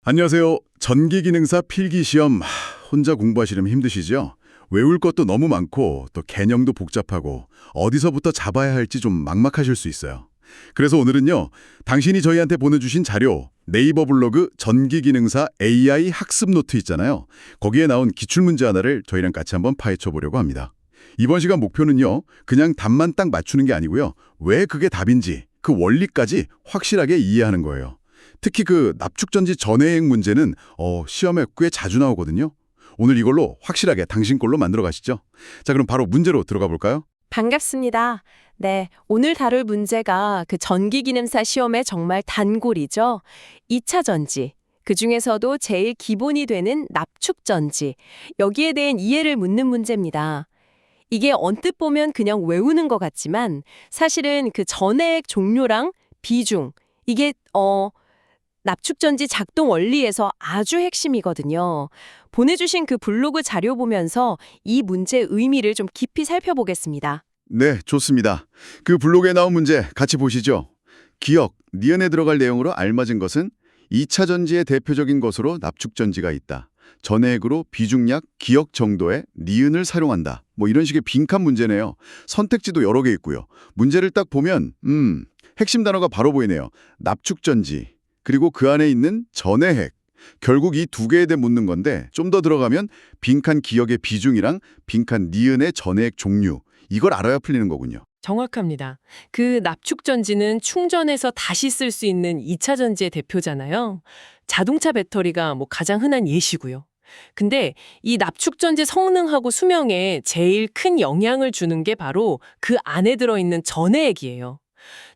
안녕하세요. 전기기능사 필기시험 혼자 공부하시려면 힘드시죠? 외울 것도 너무 많고 또 개념도 복잡하고 어디서부터 잡아야 할지 좀 막막하실 수 있어요. 그래서 오늘은요. 당신이 저희한테 보내주신 자료 네이버 블로그 전기기능사 AI 학습 노트 있잖아요. 거기에 나온 기출문제 하나를 저희랑 같이 한번 파헤쳐 보려고 합니다. 이번 시간 목표는요. 그냥 답만 딱 맞추는 게 아니고요. 왜 그게 답인지 그 원리까지 확실하게 이해하는 거예요. 특히 그 납축전지 전해액 문제는 시험에 꽤 자주 나오거든요. 오늘 이걸로 확실하게 당신 걸로 만들어 가시죠. 자, 그럼 바로 문제로 들어가 볼까요? 반갑습니다. 네, 오늘 다룰 문제가 그 전기기능사 시험의 정말 단골이죠. 2차 전지. 그중에서도 제일 기본이 되는 납축전지. 여기에 대한 이해를 묻는 문제입니다. 이게 언뜻 보면 그냥 외우는 것 같지만 사실은 그 전해액 종류랑 비중, 이게 납축전지 작동 원리에서 아주 핵심이거든요. 보내주신 그 블로그 자료 보면서 이 문제의 의미를 좀 깊이 살펴보겠습니다. 네, 좋습니다. 그 블로그에 나온 문제 같이 보시죠. 기억, 니은에 들어갈 내용으로 알맞은 것은 2차 전지의 대표적인 것으로 납축전지가 있다. 전해액으로 비중약 기억 정도의 니은을 사용한다. 뭐 이런 식의 빈칸 문제네요. 선택지도 여러 개 있고요. 문제를 딱 보면 핵심 단어가 바로 보이네요. 납축전지, 그리고 그 안에 있는 전해핵. 결국 이 두 개에 대해 묻는 건데 좀 더 들어가면 빈칸 기억의 비중이랑 빈칸 니은의 전해핵 종류. 이걸 알아야 풀리는 거군요. 정확합니다. 그 납축전지는 충전해서 다시 쓸 수 있는 2차 전지의 대표잖아요. 자동차 배터리가 가장 흔한 예시고요. 근데 이 납축전지 성능하고 수명에 제일 큰 영향을 주는 게 바로 그 안에 들어있는 전해액이에요.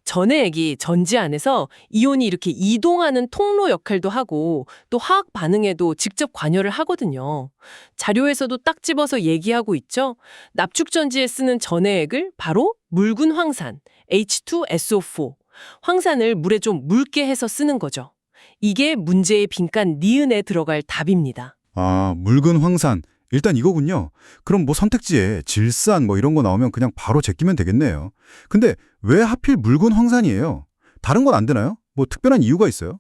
전해액이 전지 안에서 이온이 이렇게 이동하는 통로 역할도 하고 또 화학 반응에도 직접 관여를 하거든요. 자료에서도 딱 집어서 얘기하고 있죠. 납축전지에 쓰는 전해액을 바로 묽은 황산, H2SO4. 황산을 물에 좀 묽게 해서 쓰는 거죠. 이게 문제의 빈칸 니은에 들어갈 답입니다. 아, 묽은 황산. 일단 이거군요. 그럼 선택지에 질산 이런 거 나오면 그냥 바로 제끼면 되겠네요. 근데 왜 하필 묽은 황산이에요? 다른 건 안 되나요? 특별한 이유가 있어요?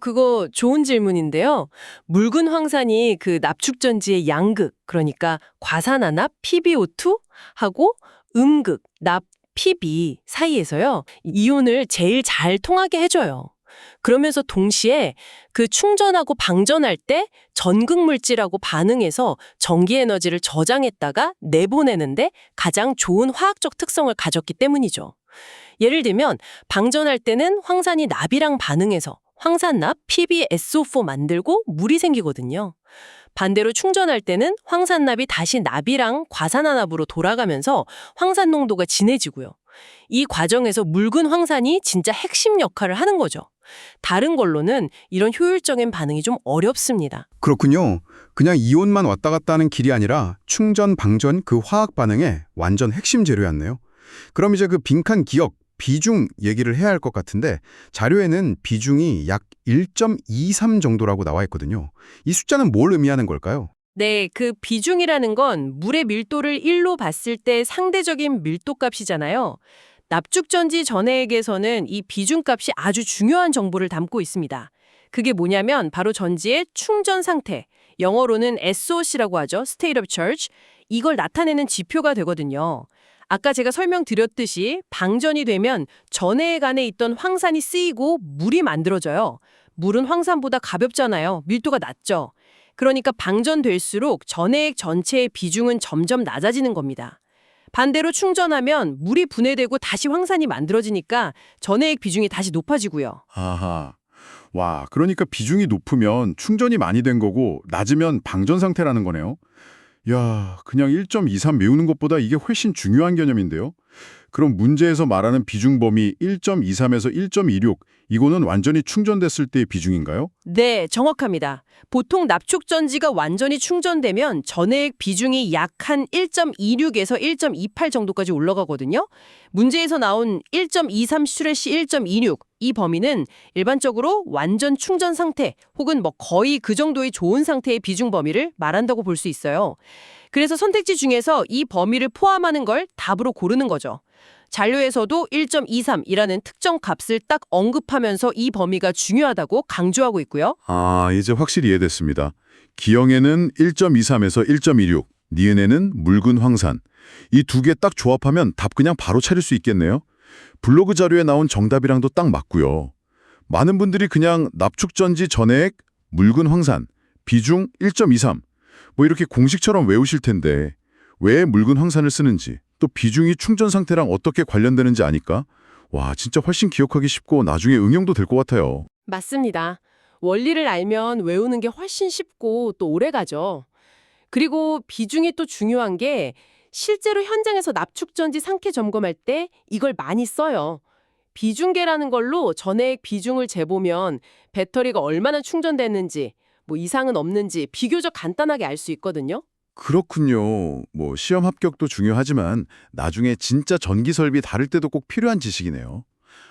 그거 좋은 질문인데요. 묽은 황산이 그 납축전지의 양극, 그러니까 과산화납 PbO2하고 음극, 납 Pb 사이에서요. 이온을 제일 잘 통하게 해줘요. 그러면서 동시에 그 충전하고 방전할 때 전극 물질하고 반응해서 전기 에너지를 저장했다가 내보내는데 가장 좋은 화학적 특성을 가졌기 때문이죠. 예를 들면 방전할 때는 황산이 납이랑 반응해서 황산납 PbSO4 만들고 물이 생기거든요. 반대로 충전할 때는 황산납이 다시 납이랑 과산화납으로 돌아가면서 황산 농도가 진해지고요. 이 과정에서 묽은 황산이 진짜 핵심 역할을 하는 거죠. 다른 걸로는 이런 효율적인 반응이 좀 어렵습니다. 그렇군요. 그냥 이온만 왔다 갔다 하는 길이 아니라 충전, 방전 그 화학 반응의 완전 핵심 재료였네요. 그럼 이제 그 빈칸 기억, 비중 얘기를 해야 할 것 같은데 자료에는 비중이 약 1.23 정도라고 나와 있거든요. 이 숫자는 뭘 의미하는 걸까요? 네, 그 비중이라는 건 물의 밀도를 1로 봤을 때 상대적인 밀도값이잖아요. 납축전지 전해액에서는 이 비중값이 아주 중요한 정보를 담고 있습니다. 그게 뭐냐면 바로 전지의 충전 상태, 영어로는 SOC라고 하죠. State of Charge. 이걸 나타내는 지표가 되거든요. 아까 제가 설명드렸듯이 방전이 되면 전해액 안에 있던 황산이 쓰이고 물이 만들어져요. 물은 황산보다 가볍잖아요. 밀도가 낮죠. 그러니까 방전될수록 전해액 전체의 비중은 점점 낮아지는 겁니다. 반대로 충전하면 물이 분해되고 다시 황산이 만들어지니까 전해액 비중이 다시 높아지고요. 아하. 와, 그러니까 비중이 높으면 충전이 많이 된 거고 낮으면 방전 상태라는 거네요. 야, 그냥 1.23 외우는 것보다 이게 훨씬 중요한 개념인데요. 그럼 문제에서 말하는 비중 범위 1.23에서 1.26, 이거는 완전히 충전됐을 때의 비중인가요? 네, 정확합니다. 보통 납축전지가 완전히 충전되면 전해액 비중이 약 한 1.26에서 1.28 정도까지 올라가거든요. 문제에서 나온 1.23-1.26, 이 범위는 일반적으로 완전 충전 상태 혹은 거의 그 정도의 좋은 상태의 비중 범위를 말한다고 볼 수 있어요. 그래서 선택지 중에서 이 범위를 포함하는 걸 답으로 고르는 거죠. 잔류에서도 1.23이라는 특정 값을 딱 언급하면서 이 범위가 중요하다고 강조하고 있고요. 아, 이제 확실히 이해됐습니다. 기형에는 1.23에서 1.26, 니은에는 묽은 황산. 이 두 개 딱 조합하면 답 그냥 바로 찾을 수 있겠네요. 블로그 자료에 나온 정답이랑도 딱 맞고요. 많은 분들이 그냥 납축전지 전해액, 묽은 황산, 비중 1.23, 뭐 이렇게 공식처럼 외우실 텐데 왜 묽은 황산을 쓰는지, 또 비중이 충전 상태랑 어떻게 관련되는지 아니까 와, 진짜 훨씬 기억하기 쉽고 나중에 응용도 될 것 같아요. 맞습니다. 원리를 알면 외우는 게 훨씬 쉽고 또 오래 가죠. 그리고 비중이 또 중요한 게 실제로 현장에서 납축전지 상태 점검할 때 이걸 많이 써요. 비중계라는 걸로 전해액 비중을 재보면 배터리가 얼마나 충전됐는지, 뭐 이상은 없는지 비교적 간단하게 알 수 있거든요. 그렇군요. 뭐 시험 합격도 중요하지만 나중에 진짜 전기 설비 다룰 때도 꼭 필요한 지식이네요.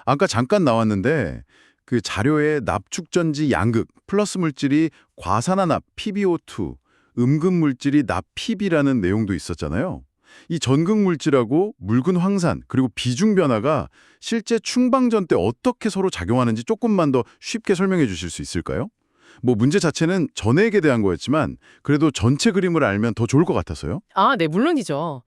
아까 잠깐 나왔는데 그 자료에 납축전지 양극 플러스 물질이 과산화납 PbO2, 음극 물질이 납Pb라는 내용도 있었잖아요. 이 전극 물질하고 묽은 황산 그리고 비중 변화가 실제 충방전 때 어떻게 서로 작용하는지 조금만 더 쉽게 설명해 주실 수 있을까요? 뭐 문제 자체는 전해액에 대한 거였지만 그래도 전체 그림을 알면 더 좋을 것 같아서요. 아, 네, 물론이죠.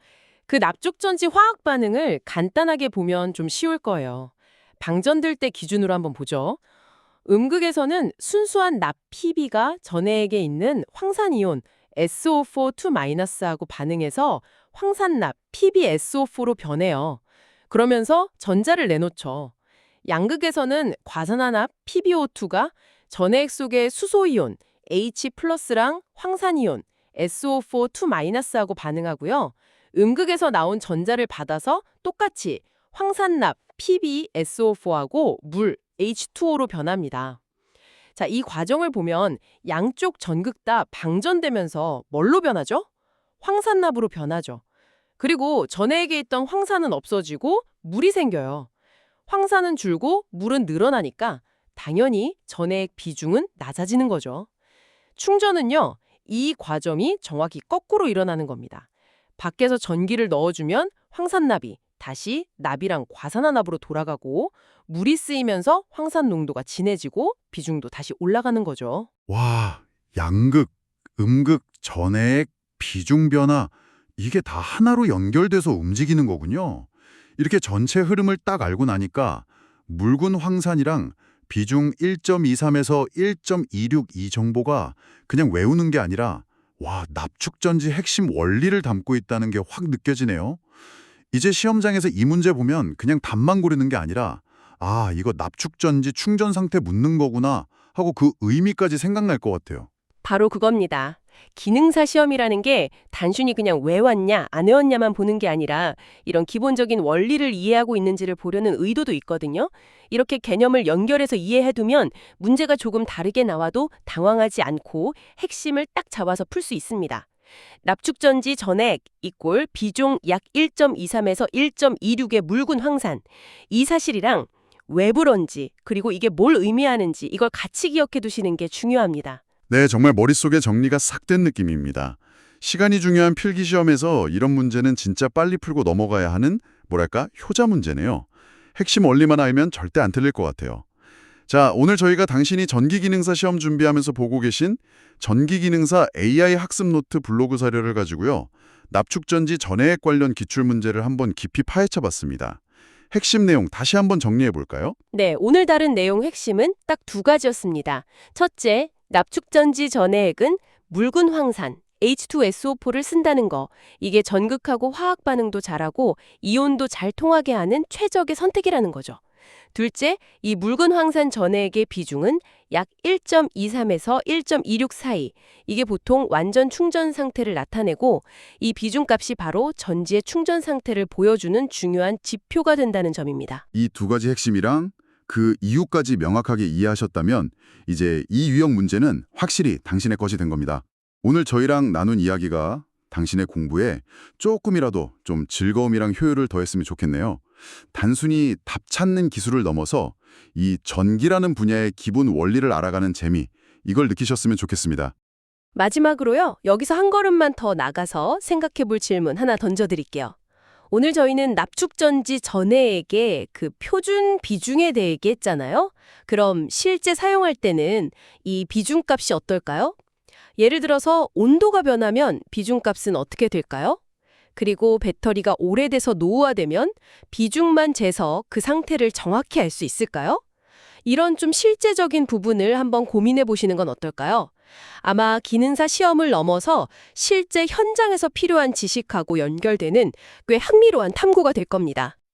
그 납축전지 화학 반응을 간단하게 보면 좀 쉬울 거예요. 방전될 때 기준으로 한번 보죠. 음극에서는 순수한 납Pb가 전해액에 있는 황산이온 SO4 2-하고 반응해서 황산납 PbSO4로 변해요. 그러면서 전자를 내놓죠. 양극에서는 과산화납 PbO2가 전해액 속의 수소이온 H+랑 황산이온 SO4 2-하고 반응하고요. 음극에서 나온 전자를 받아서 똑같이 황산납 PbSO4하고 물 H2O로 변합니다. 자, 이 과정을 보면 양쪽 전극 다 방전되면서 뭘로 변하죠? 황산납으로 변하죠. 그리고 전해액에 있던 황산은 없어지고 물이 생겨요. 황산은 줄고 물은 늘어나니까 당연히 전해액 비중은 낮아지는 거죠. 충전은요, 이 과정이 정확히 거꾸로 일어나는 겁니다. 밖에서 전기를 넣어주면 황산납이 다시 납이랑 과산화납으로 돌아가고 물이 쓰이면서 황산 농도가 진해지고 비중도 다시 올라가는 거죠. 와, 양극, 음극, 전해액, 비중 변화 이게 다 하나로 연결돼서 움직이는 거군요. 이렇게 전체 흐름을 딱 알고 나니까 묽은 황산이랑 비중 1.23에서 1.26 이 정보가 그냥 외우는 게 아니라 와, 납축전지 핵심 원리를 담고 있다는 게 확 느껴지네요. 이제 시험장에서 이 문제 보면 그냥 답만 고르는 게 아니라 아, 이거 납축전지 충전 상태 묻는 거구나 하고 그 의미까지 생각날 것 같아요. 바로 그겁니다. 기능사 시험이라는 게 단순히 그냥 외웠냐, 안 외웠냐만 보는 게 아니라 이런 기본적인 원리를 이해하고 있는지를 보려는 의도도 있거든요. 이렇게 개념을 연결해서 이해해두면 문제가 조금 다르게 나와도 당황하지 않고 핵심을 딱 잡아서 풀 수 있습니다. 납축전지 전액 이꼴 비중 약 1.23에서 1.26의 묽은 황산. 이 사실이랑 외부런지 그리고 이게 뭘 의미하는지 이걸 같이 기억해 두시는 게 중요합니다. 네, 정말 머릿속에 정리가 싹 된 느낌입니다. 시간이 중요한 필기시험에서 이런 문제는 진짜 빨리 풀고 넘어가야 하는 뭐랄까 효자 문제네요. 핵심 원리만 알면 절대 안 틀릴 것 같아요. 자, 오늘 저희가 당신이 전기기능사 시험 준비하면서 보고 계신 전기기능사 AI 학습 노트 블로그 자료를 가지고요. 납축전지 전해액 관련 기출문제를 한번 깊이 파헤쳐 봤습니다. 핵심 내용 다시 한번 정리해 볼까요? 네, 오늘 다룬 내용 핵심은 딱 두 가지였습니다. 첫째, 납축전지 전해액은 묽은 황산, H2SO4를 쓴다는 거. 이게 전극하고 화학 반응도 잘하고 이온도 잘 통하게 하는 최적의 선택이라는 거죠. 둘째, 이 묽은 황산 전해액의 비중은 약 1.23에서 1.26 사이. 이게 보통 완전 충전 상태를 나타내고 이 비중값이 바로 전지의 충전 상태를 보여주는 중요한 지표가 된다는 점입니다. 이 두 가지 핵심이랑 그 이유까지 명확하게 이해하셨다면 이제 이 유형 문제는 확실히 당신의 것이 된 겁니다. 오늘 저희랑 나눈 이야기가 당신의 공부에 조금이라도 좀 즐거움이랑 효율을 더했으면 좋겠네요. 단순히 답 찾는 기술을 넘어서 이 전기라는 분야의 기본 원리를 알아가는 재미, 이걸 느끼셨으면 좋겠습니다. 마지막으로요, 여기서 한 걸음만 더 나가서 생각해 볼 질문 하나 던져드릴게요. 오늘 저희는 납축전지 전해액의 그 표준 비중에 대해 얘기했잖아요. 그럼 실제 사용할 때는 이 비중값이 어떨까요? 예를 들어서 온도가 변하면 비중값은 어떻게 될까요? 그리고 배터리가 오래돼서 노후화되면 비중만 재서 그 상태를 정확히 알 수 있을까요? 이런 좀 실제적인 부분을 한번 고민해 보시는 건 어떨까요? 아마 기능사 시험을 넘어서 실제 현장에서 필요한 지식하고 연결되는 꽤 흥미로운 탐구가 될 겁니다.